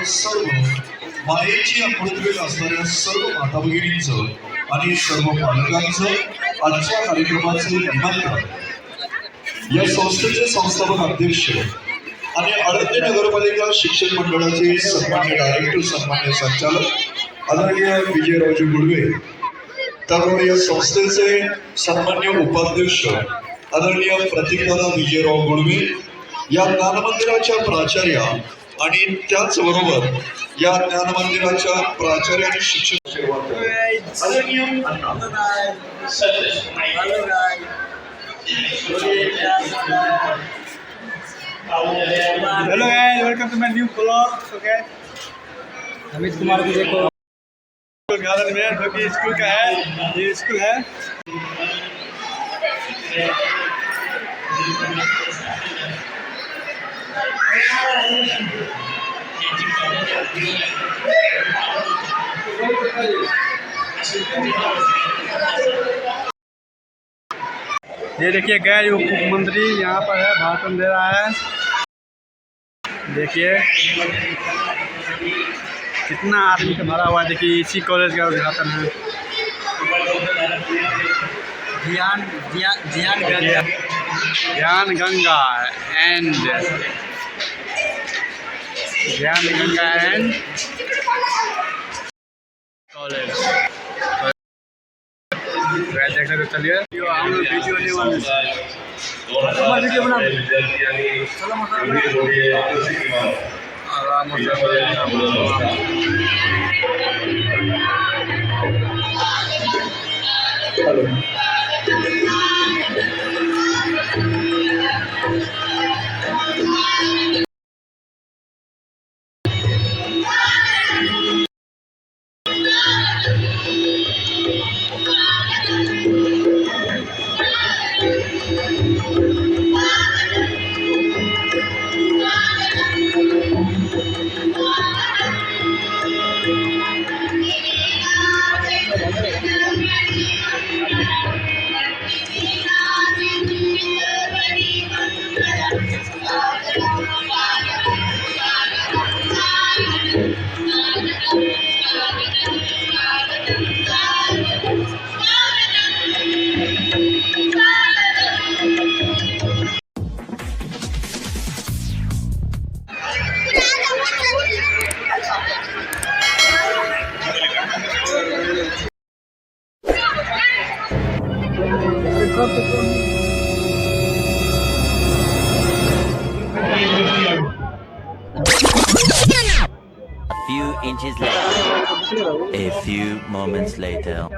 सर्व मायेची अमृतवेल असणाऱ्या सर्व माता भगिनींचं आणि सर्व पालकांचं आजच्या कार्यक्रमाचे निमंत्रण या संस्थेचे संस्थापक अध्यक्ष आणि आळंदी नगरपालिका शिक्षण मंडळाचे सन्मान्य डायरेक्टर, सन्मान्य संचालक आदरणीय विजयरावजी गुळवे, त्यामुळे या संस्थेचे सन्मान्य उपाध्यक्ष आदरणीय प्रतिकदादा विजयराव गुळवे, या ज्ञानमंदिराच्या प्राचार्या आणि त्याचबरोबर या ज्ञानमंदिराच्या प्राचार्य आणि शिक्षक hello guys, welcome to my new blog. So guys, Amit Kumar को देखो गार्डन में, जो कि स्कूल का है। ये स्कूल है। ये देखिए गैर उप मुख्यमंत्री यहाँ पर है, भाषण दे रहा है। देखिए कितना आदमी का भरा हुआ है। देखिए इसी कॉलेज का उद्घाटन है। ज्ञान गंगा एंड कॉलेज देखने तो चलिए हम लोग वीडियो नहीं बना Few inches later, a few moments later.